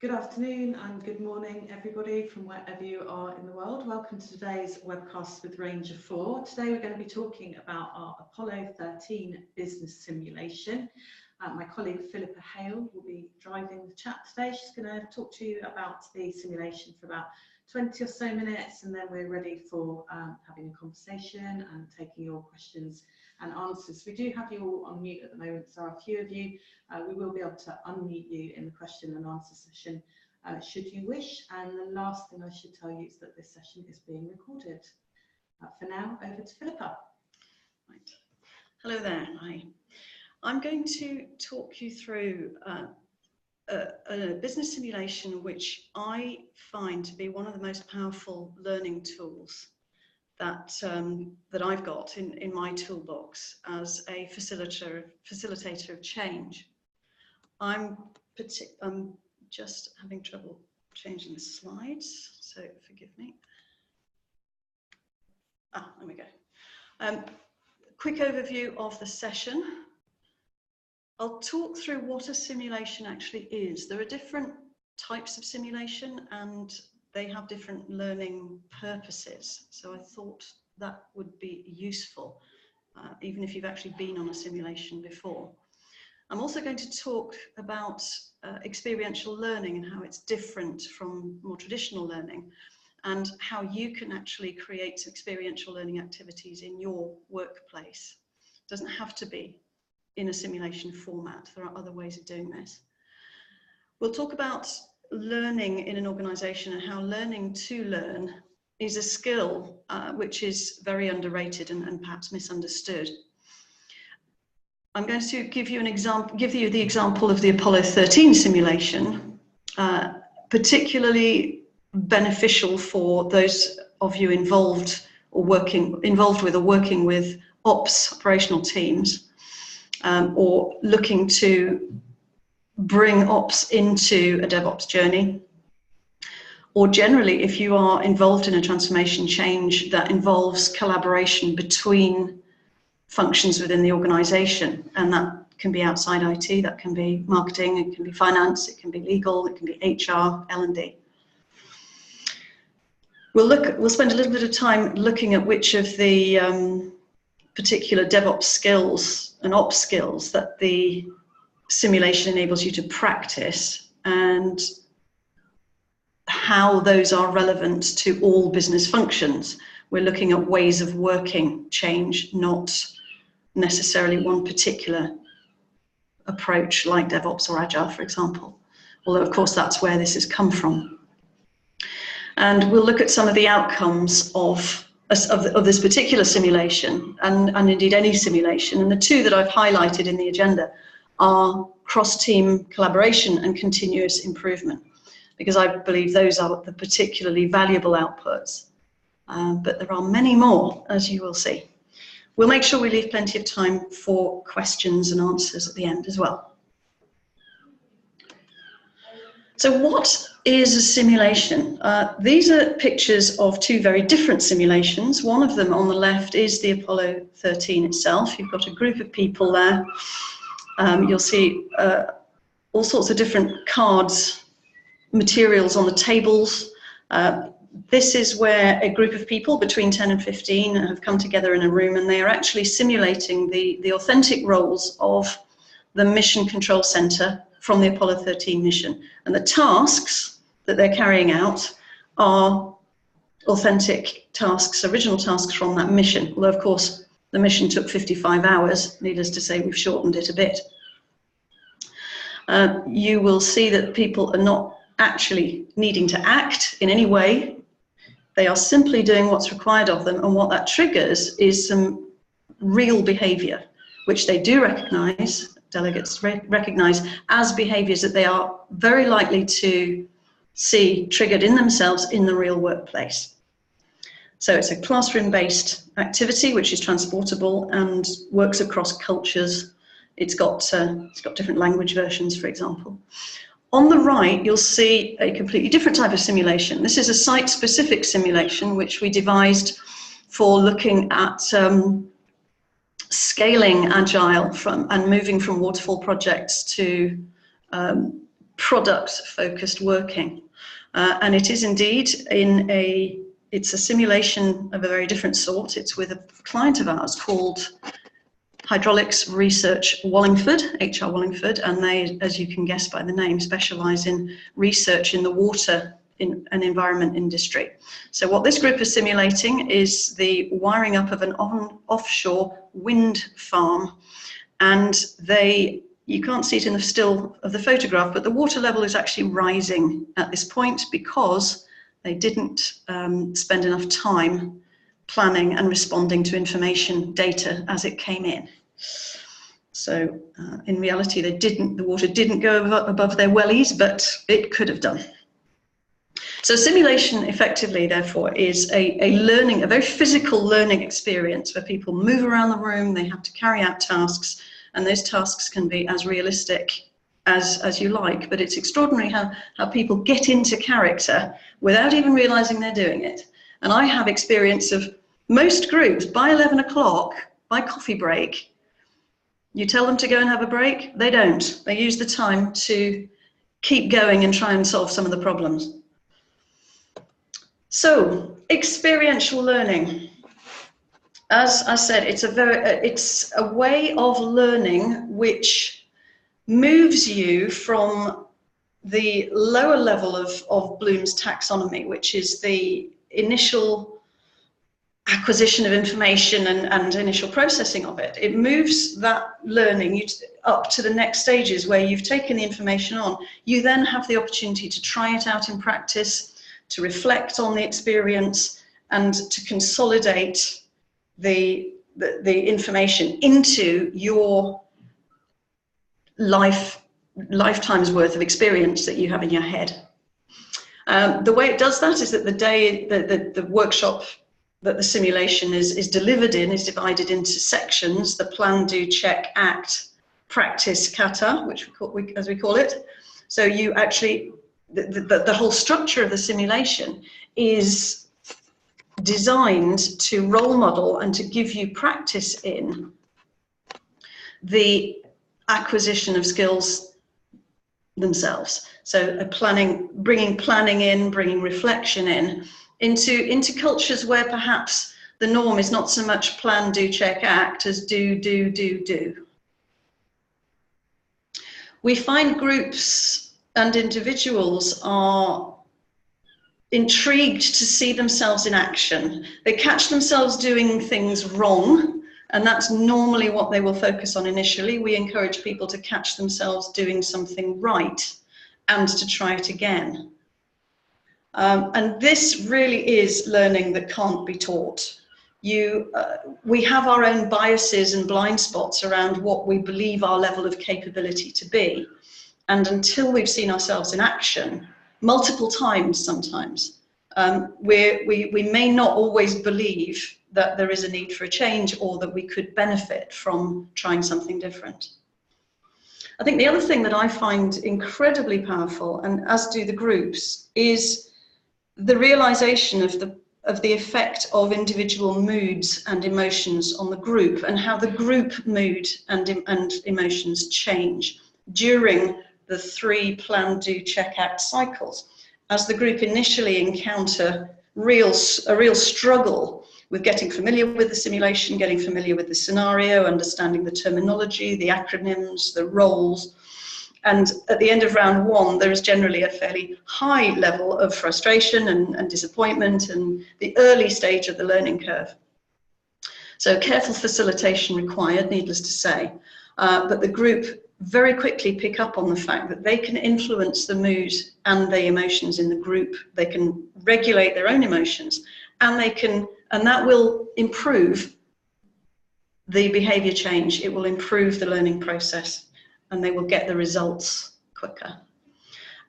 Good afternoon and good morning, everybody, from wherever you are in the world. Welcome to today's webcast with Ranger 4. Today we're going to be talking about our Apollo 13 business simulation. My colleague Philippa Hale will be driving the chat today. She's going to talk to you about the simulation for about 20 or so minutes, and then we're ready for having a conversation and taking your questions and answers. We do have you all on mute at the moment, so a few of you, we will be able to unmute you in the question and answer session should you wish. And the last thing I should tell you is that this session is being recorded. For now, over to Philippa. Right. Hello there. Hi. I'm going to talk you through a business simulation which I find to be one of the most powerful learning tools that I've got in my toolbox as a facilitator of change. I'm just having trouble changing the slides, so forgive me. There we go. Quick overview of the session. I'll talk through what a simulation actually is. There are different types of simulation and they have different learning purposes. So I thought that would be useful, even if you've actually been on a simulation before. I'm also going to talk about experiential learning and how it's different from more traditional learning, and how you can actually create experiential learning activities in your workplace. It doesn't have to be in a simulation format. There are other ways of doing this. We'll talk about learning in an organization and how learning to learn is a skill which is very underrated and perhaps misunderstood. I'm going to give you the example of the Apollo 13 simulation, particularly beneficial for those of you involved with operational teams, or looking to bring ops into a DevOps journey, or generally if you are involved in a transformation change that involves collaboration between functions within the organization, and that can be outside IT, that can be marketing, it can be finance, it can be legal, it can be HR, L&D. We'll spend a little bit of time looking at which of the particular DevOps skills and ops skills that the simulation enables you to practice and how those are relevant to all business functions. We're looking at ways of working change, not necessarily one particular approach like DevOps or Agile, for example, although of course that's where this has come from. And we'll look at some of the outcomes of this particular simulation, and indeed any simulation. And the two that I've highlighted in the agenda are cross-team collaboration and continuous improvement, because I believe those are the particularly valuable outputs. But there are many more, as you will see. We'll make sure we leave plenty of time for questions and answers at the end as well. So what is a simulation? These are pictures of two very different simulations. One of them on the left is the Apollo 13 itself. You've got a group of people there. You'll see all sorts of different cards, materials on the tables. This is where a group of people between 10 and 15 have come together in a room, and they are actually simulating the authentic roles of the Mission Control Center from the Apollo 13 mission. And the tasks that they're carrying out are authentic tasks, original tasks from that mission. Although, of course, the mission took 55 hours. Needless to say, we've shortened it a bit. You will see that people are not actually needing to act in any way. They are simply doing what's required of them, and what that triggers is some real behavior, which they do recognize, delegates recognize as behaviors that they are very likely to see triggered in themselves in the real workplace. So it's a classroom-based activity which is transportable and works across cultures. It's got different language versions, for example. On the right, you'll see a completely different type of simulation. This is a site-specific simulation which we devised for looking at scaling Agile and moving from waterfall projects to product-focused working. And it is indeed it's a simulation of a very different sort. It's with a client of ours called Hydraulics Research Wallingford, HR Wallingford, and they, as you can guess by the name, specialise in research in the water in an environment industry. So what this group is simulating is the wiring up of an offshore wind farm, and you can't see it in the still of the photograph, but the water level is actually rising at this point because they didn't spend enough time planning and responding to information data as it came in. So in reality, the water didn't go above their wellies, but it could have done. So simulation effectively, therefore, is a very physical learning experience where people move around the room, they have to carry out tasks, and those tasks can be as realistic as you like, but it's extraordinary how people get into character without even realizing they're doing it. And I have experience of most groups by 11 o'clock, by coffee break, you tell them to go and have a break, they don't. They use the time to keep going and try and solve some of the problems. So, experiential learning. As I said, it's a way of learning which moves you from the lower level of Bloom's taxonomy, which is the initial acquisition of information and initial processing of it. It moves that learning up to the next stages where you've taken the information on. You then have the opportunity to try it out in practice, to reflect on the experience, and to consolidate the information into your lifetime's worth of experience that you have in your head. The way it does that is that the workshop that the simulation is delivered in is divided into sections: the plan, do, check, act, practice, kata, as we call it. So you actually, the whole structure of the simulation is designed to role model and to give you practice in the acquisition of skills themselves. So bringing planning in, bringing reflection in, into cultures where perhaps the norm is not so much plan, do, check, act as do. We find groups and individuals are intrigued to see themselves in action. They catch themselves doing things wrong, and that's normally what they will focus on initially. We encourage people to catch themselves doing something right and to try it again. And this really is learning that can't be taught. We have our own biases and blind spots around what we believe our level of capability to be. And until we've seen ourselves in action, multiple times sometimes, we may not always believe that there is a need for a change or that we could benefit from trying something different. I think the other thing that I find incredibly powerful, and as do the groups, is the realization of the effect of individual moods and emotions on the group, and how the group mood and emotions change during the 3 plan, do, check, act cycles. As the group initially encounter a real struggle with getting familiar with the simulation, getting familiar with the scenario, understanding the terminology, the acronyms, the roles. And at the end of round 1, there is generally a fairly high level of frustration and disappointment, and the early stage of the learning curve. So careful facilitation required, needless to say, but the group very quickly pick up on the fact that they can influence the mood and the emotions in the group. They can regulate their own emotions, and that will improve the behavior change. It will improve the learning process, and they will get the results quicker.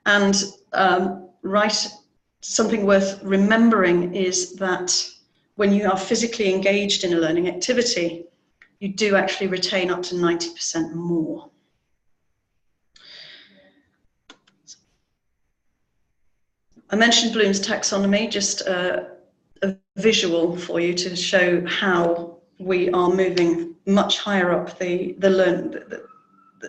And something worth remembering is that when you are physically engaged in a learning activity, you do actually retain up to 90% more. I mentioned Bloom's taxonomy, just a visual for you to show how we are moving much higher up the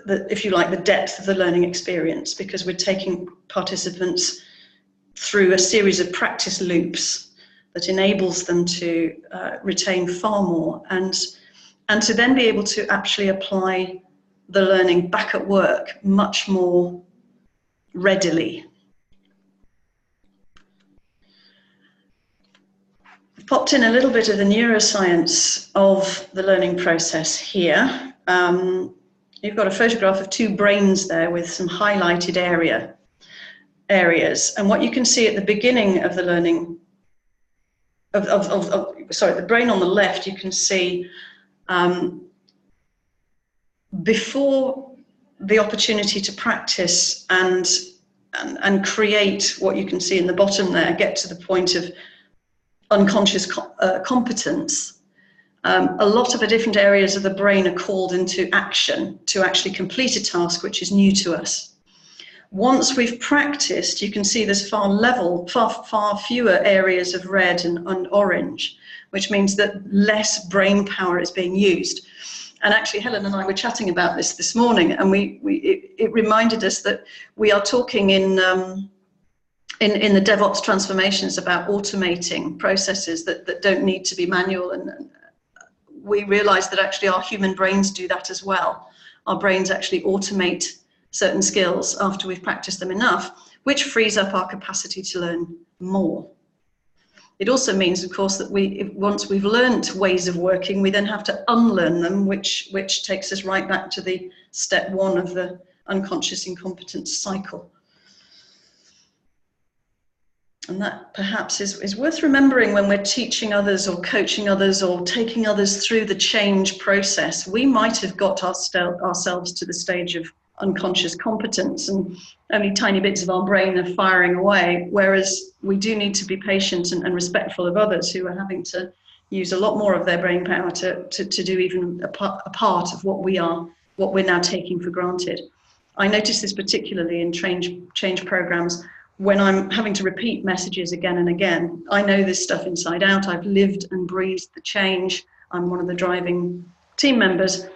if you like, the depth of the learning experience, because we're taking participants through a series of practice loops that enables them to retain far more and to then be able to actually apply the learning back at work much more readily. I've popped in a little bit of the neuroscience of the learning process here. You've got a photograph of two brains there with some highlighted areas. And what you can see at the beginning of the learning, the brain on the left, you can see before the opportunity to practice and create what you can see in the bottom there, get to the point of unconscious competence. A lot of the different areas of the brain are called into action to actually complete a task which is new to us. Once we've practiced, you can see there's far fewer areas of red and orange, which means that less brain power is being used. And actually, Helen and I were chatting about this morning, and it reminded us that we are talking in the DevOps transformations about automating processes that don't need to be manual, and we realize that actually our human brains do that as well. Our brains actually automate certain skills after we've practiced them enough, which frees up our capacity to learn more. It also means, of course, that once we've learned ways of working, we then have to unlearn them, which takes us right back to the step one of the unconscious incompetence cycle. And that perhaps is worth remembering when we're teaching others or coaching others or taking others through the change process. We might have got ourselves to the stage of unconscious competence and only tiny bits of our brain are firing away, whereas we do need to be patient and respectful of others who are having to use a lot more of their brain power to do even a part of what we're now taking for granted. I notice this particularly in change programs. When I'm having to repeat messages again and again, I know this stuff inside out. I've lived and breathed the change. I'm one of the driving team members.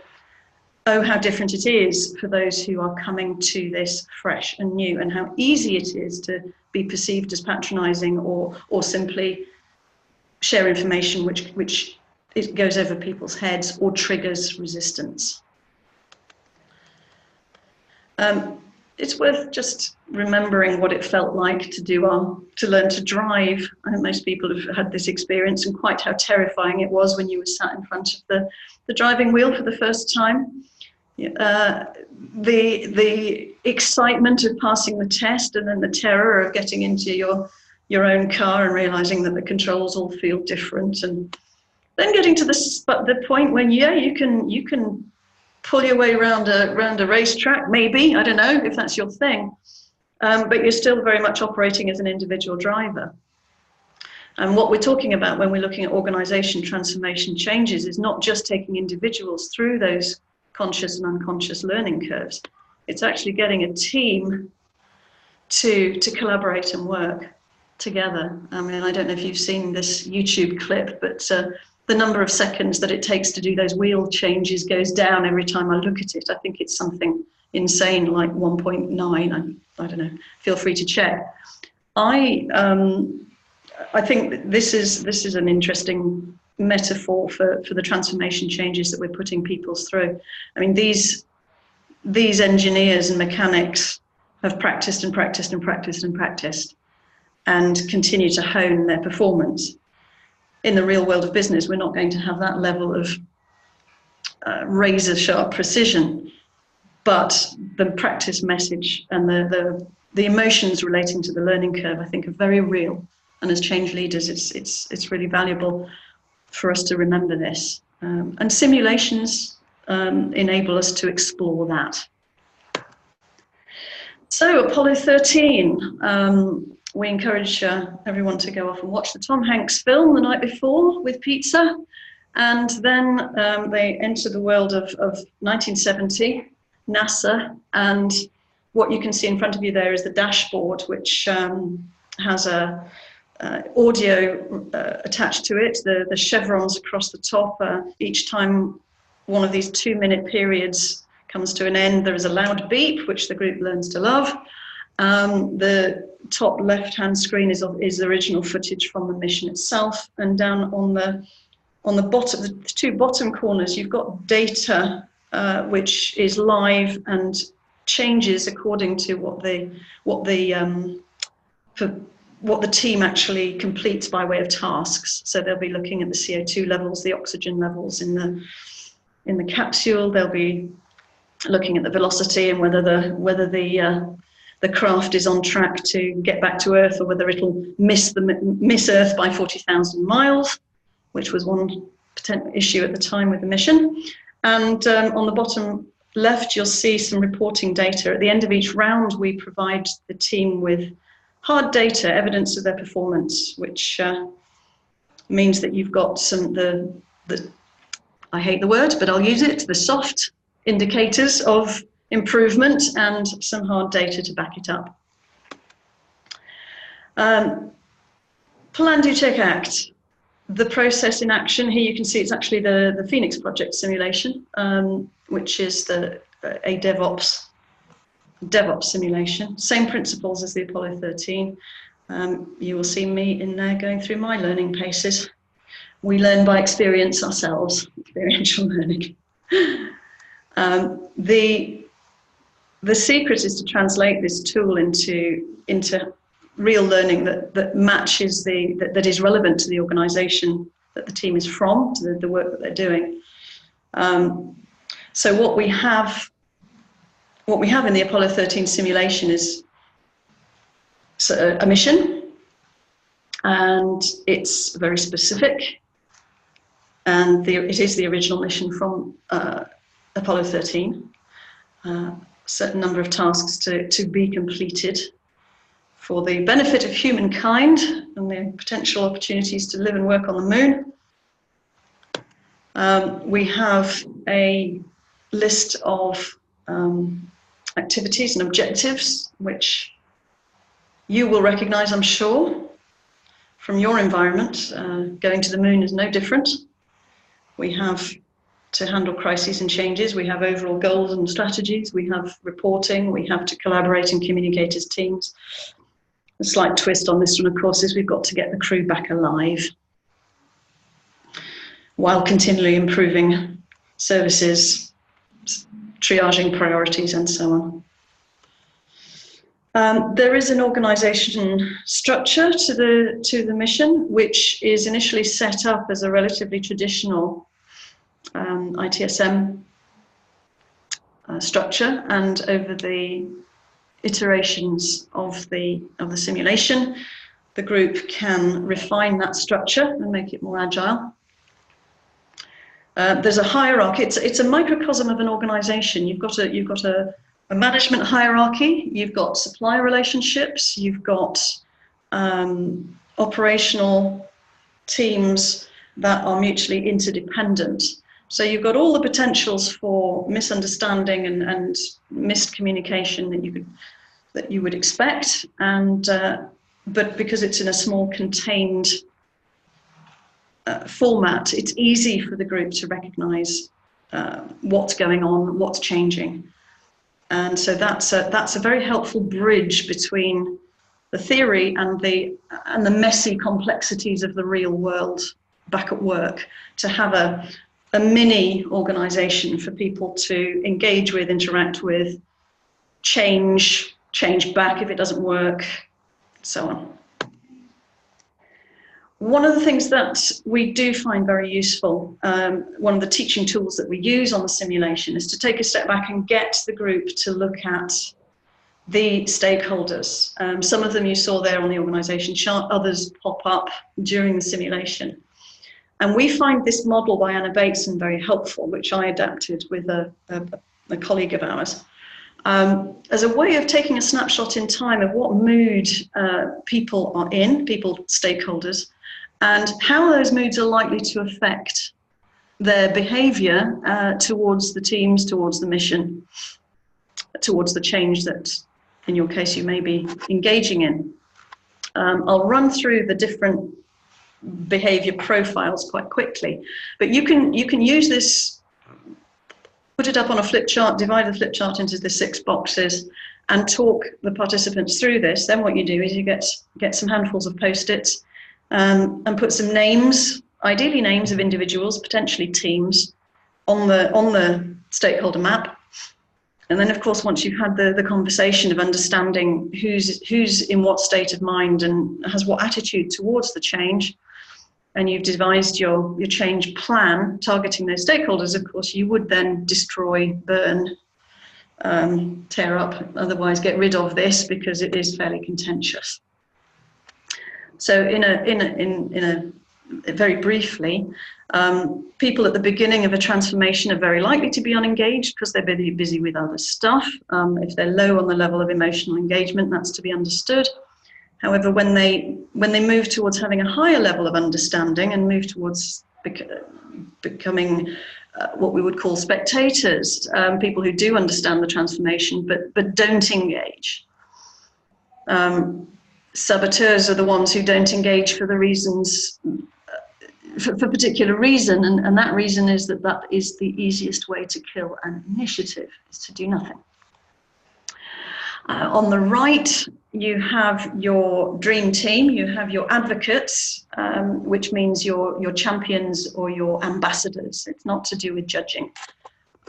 Oh, how different it is for those who are coming to this fresh and new, and how easy it is to be perceived as patronizing or simply share information which it goes over people's heads or triggers resistance. It's worth just remembering what it felt like to learn to drive. I think most people have had this experience, and quite how terrifying it was when you were sat in front of the driving wheel for the first time. The excitement of passing the test, and then the terror of getting into your own car and realizing that the controls all feel different, and then getting to the point when you can pull your way around a racetrack, maybe, I don't know if that's your thing, but you're still very much operating as an individual driver. And what we're talking about when we're looking at organization transformation changes is not just taking individuals through those conscious and unconscious learning curves. It's actually getting a team to collaborate and work together. I mean, I don't know if you've seen this YouTube clip, but the number of seconds that it takes to do those wheel changes goes down every time I look at it. I think it's something insane like 1.9. I don't know. Feel free to check. I think this is an interesting metaphor for the transformation changes that we're putting people through. I mean, these engineers and mechanics have practiced and practiced and practiced and practiced and continue to hone their performance. In the real world of business, we're not going to have that level of razor sharp precision, but the practice message and the emotions relating to the learning curve, I think, are very real. And as change leaders, it's really valuable for us to remember this. And simulations enable us to explore that. So Apollo 13, we encourage everyone to go off and watch the Tom Hanks film the night before with pizza. And then they enter the world of 1970, NASA. And what you can see in front of you there is the dashboard, which has a audio attached to it, the chevrons across the top. Each time one of these 2-minute periods comes to an end, there is a loud beep, which the group learns to love. The top left-hand screen is the original footage from the mission itself, and down on the bottom, the two bottom corners, you've got data which is live and changes according to what the team actually completes by way of tasks. So they'll be looking at the CO2 levels, the oxygen levels in the capsule. They'll be looking at the velocity and whether the craft is on track to get back to Earth, or whether it'll miss Earth by 40,000 miles, which was one potential issue at the time with the mission. And on the bottom left, you'll see some reporting data. At the end of each round, we provide the team with hard data, evidence of their performance, which means that you've got I hate the word, but I'll use it, the soft indicators of improvement and some hard data to back it up. Plan, do, check, act. The process in action, here you can see it's actually the Phoenix project simulation, which is a DevOps simulation. Same principles as the Apollo 13. You will see me in there going through my learning paces. We learn by experience ourselves, experiential learning. The secret is to translate this tool into real learning that matches that is relevant to the organization that the team is from, to the work that they're doing. So what we have in the Apollo 13 simulation is a mission, and it's very specific, and it is the original mission from Apollo 13. Certain number of tasks to be completed for the benefit of humankind and the potential opportunities to live and work on the moon. We have a list of activities and objectives, which you will recognize, I'm sure, from your environment. Going to the moon is no different. We have to handle crises and changes. We have overall goals and strategies. We have reporting. We have to collaborate and communicate as teams. A slight twist on this one, of course, is we've got to get the crew back alive while continually improving services, triaging priorities, and so on. There is an organisation structure to the mission, which is initially set up as a relatively traditional ITSM structure, and over the iterations of the simulation, the group can refine that structure and make it more agile. There's a hierarchy. It's a microcosm of an organization. You've got a management hierarchy, you've got supplier relationships, you've got operational teams that are mutually interdependent. So you've got all the potentials for misunderstanding and missed communication that you would expect, and but because it's in a small contained format, it's easy for the group to recognize what's going on, what's changing, and so that's a very helpful bridge between the theory and the messy complexities of the real world back at work, to have a mini organization for people to engage with, interact with, change back if it doesn't work, so on. One of the things that we do find very useful, one of the teaching tools that we use on the simulation, is to take a step back and get the group to look at the stakeholders. Some of them you saw there on the organization chart, others pop up during the simulation. And we find this model by Anna Bateson very helpful, which I adapted with a colleague of ours, as a way of taking a snapshot in time of what mood people are in, stakeholders, and how those moods are likely to affect their behavior towards the teams, towards the mission, towards the change that, in your case, you may be engaging in. I'll run through the different behavior profiles quite quickly, but you can use this put it up on a flip chart, divide the flip chart into the 6 boxes, and talk the participants through this. Then what you do is you get some handfuls of Post-its and put some names, ideally names of individuals, potentially teams, on the stakeholder map. And then, of course, once you've had the conversation of understanding who's in what state of mind and has what attitude towards the change, and you've devised your change plan targeting those stakeholders, of course, you would then destroy, burn, tear up, otherwise get rid of this, because it is fairly contentious. So very briefly, people at the beginning of a transformation are very likely to be unengaged because they're busy with other stuff. If they're low on the level of emotional engagement, that's to be understood. However, when they move towards having a higher level of understanding and move towards becoming what we would call spectators, people who do understand the transformation but don't engage. Saboteurs are the ones who don't engage for the reasons, for particular reason, and that reason is that is the easiest way to kill an initiative, is to do nothing. On the right, you have your dream team, you have your advocates, which means your champions or your ambassadors. It's not to do with judging.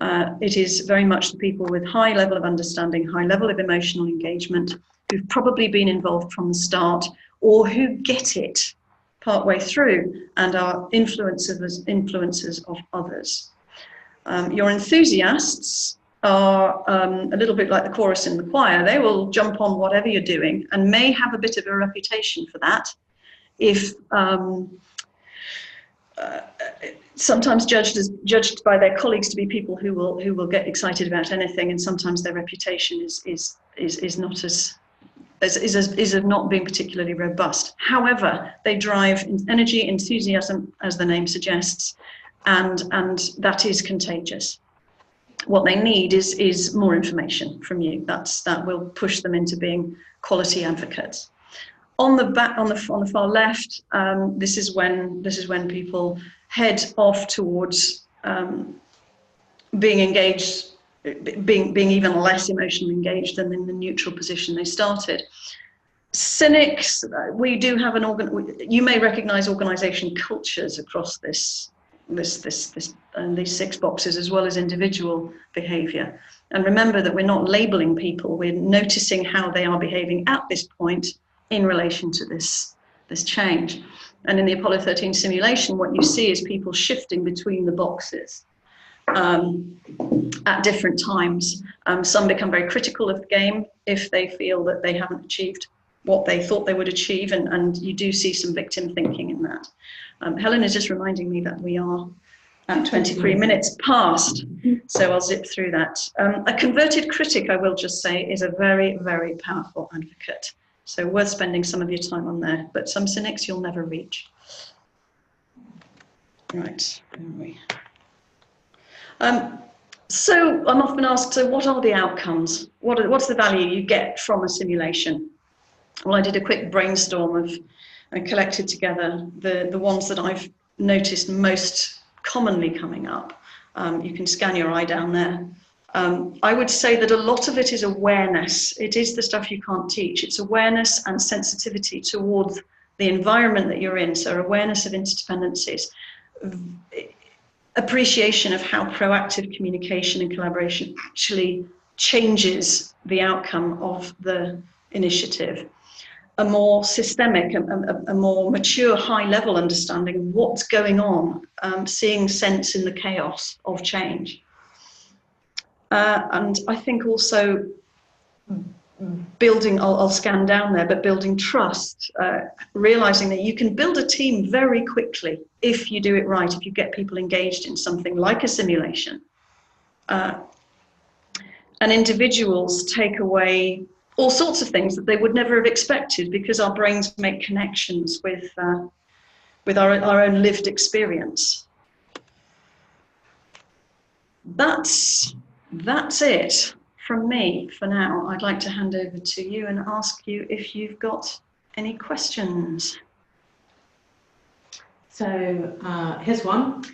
It is very much the people with high level of understanding, high level of emotional engagement, who've probably been involved from the start, or who get it partway through and are influencers of others. Your enthusiasts are a little bit like the chorus in the choir. They will jump on whatever you're doing and may have a bit of a reputation for that, if sometimes judged by their colleagues to be people who will get excited about anything, and sometimes their reputation is not is of not being particularly robust. However, they drive energy, enthusiasm, as the name suggests, and that is contagious. What they need is more information from you. That will push them into being quality advocates. On the far left, this is when people head off towards being engaged, being even less emotionally engaged than in the neutral position they started. Cynics, we do have you may recognize organization cultures across these 6 boxes, as well as individual behavior. And remember that we're not labeling people, we're noticing how they are behaving at this point in relation to this change. And in the Apollo 13 simulation, what you see is people shifting between the boxes at different times. Some become very critical of the game if they feel that they haven't achieved what they thought they would achieve, and you do see some victim thinking in that. Helen is just reminding me that we are at 23 minutes past, so I'll zip through that. A converted critic, I will just say, is a very, very powerful advocate. So worth spending some of your time on there, but some cynics you'll never reach. Right, where are we? So I'm often asked, so what are the outcomes? What's the value you get from a simulation? Well, I did a quick brainstorm and collected together the ones that I've noticed most commonly coming up. You can scan your eye down there. I would say that a lot of it is awareness. It is the stuff you can't teach. It's awareness and sensitivity towards the environment that you're in. So awareness of interdependencies, appreciation of how proactive communication and collaboration actually changes the outcome of the initiative. A more systemic, a more mature, high-level understanding of what's going on, seeing sense in the chaos of change. And I think also building, I'll scan down there, but building trust, realizing that you can build a team very quickly if you do it right, if you get people engaged in something like a simulation. And individuals take away all sorts of things that they would never have expected, because our brains make connections with our own lived experience. That's it from me for now. I'd like to hand over to you and ask you if you've got any questions. So here's one.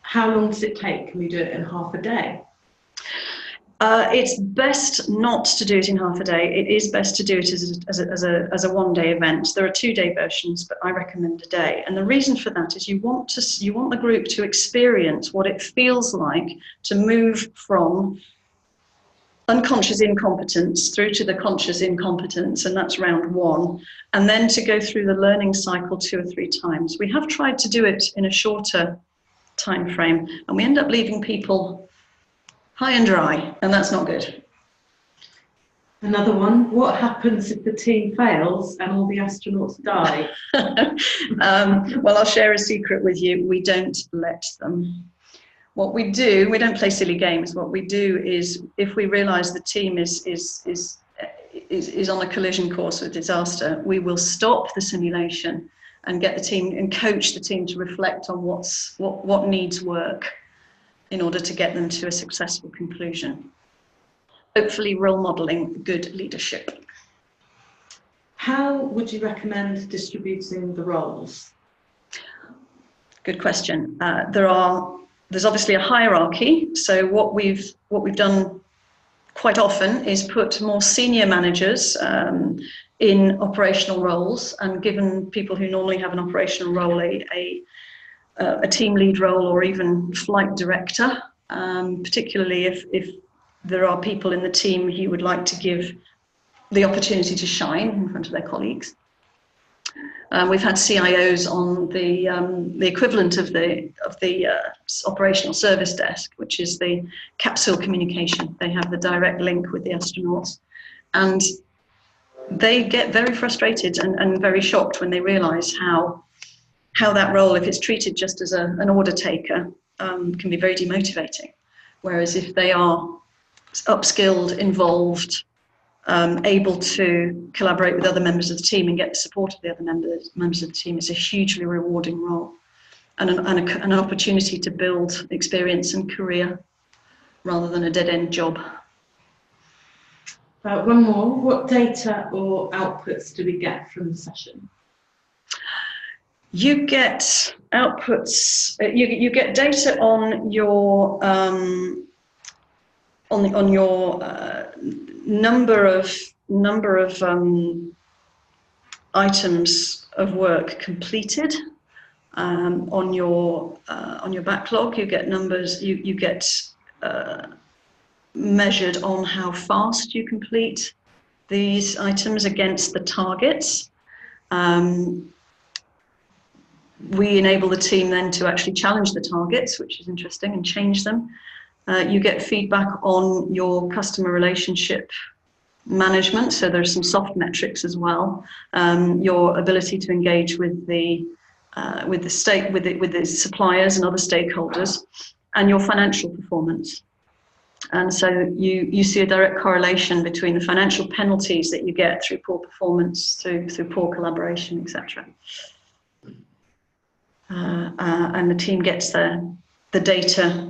How long does it take? Can we do it in half a day? It's best not to do it in half a day. It is best to do it as a one-day event. There are 2-day versions, but I recommend a day. And the reason for that is you want the group to experience what it feels like to move from unconscious incompetence through to the conscious incompetence, and that's round 1, and then to go through the learning cycle 2 or 3 times. We have tried to do it in a shorter time frame, and we end up leaving people high and dry, and that's not good. Another one, what happens if the team fails and all the astronauts die? Well, I'll share a secret with you. We don't let them. What we do, we don't play silly games. What we do is, if we realise the team is on a collision course with disaster, we will stop the simulation and get the team and coach the team to reflect on what needs work in order to get them to a successful conclusion. Hopefully role modelling good leadership. How would you recommend distributing the roles? Good question. There's obviously a hierarchy. So what we've done quite often is put more senior managers in operational roles, and given people who normally have an operational role a team lead role or even flight director, particularly if there are people in the team who would like to give the opportunity to shine in front of their colleagues. We've had CIOs on the equivalent of the operational service desk, which is the capsule communication. They have the direct link with the astronauts, and they get very frustrated and very shocked when they realise how that role, if it's treated just as an order taker, can be very demotivating. Whereas if they are upskilled, involved, able to collaborate with other members of the team and get the support of the other members of the team, is a hugely rewarding role and an opportunity to build experience and career rather than a dead-end job. One more, what data or outputs do we get from the session? You get outputs. You get data on your number of items of work completed. On your backlog, you get numbers. You get measured on how fast you complete these items against the targets. We enable the team then to actually challenge the targets, which is interesting, and change them. You get feedback on your customer relationship management, so there's some soft metrics as well. Your ability to engage with the suppliers and other stakeholders, and your financial performance. And so you see a direct correlation between the financial penalties that you get through poor performance, through poor collaboration, etc. And the team gets the data,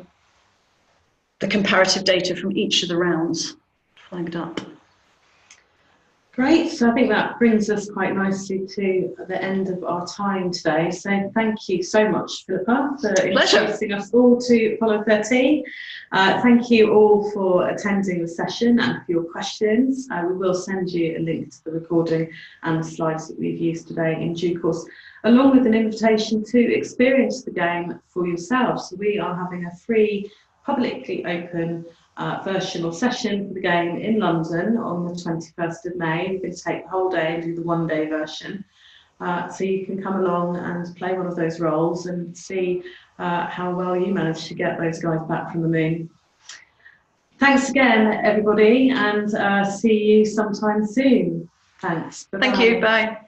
the comparative data from each of the rounds flagged up. Great, so I think that brings us quite nicely to the end of our time today. So thank you so much, Philippa, for introducing us all to Apollo 13. Thank you all for attending the session and for your questions. We will send you a link to the recording and the slides that we've used today in due course, along with an invitation to experience the game for yourselves. So we are having a free, publicly open version or session for the game in London on the 21st of May. We're going to take the whole day and do the one-day version. So you can come along and play one of those roles and see how well you managed to get those guys back from the moon. Thanks again, everybody, and see you sometime soon. Thanks. Bye-bye. Thank you. Bye.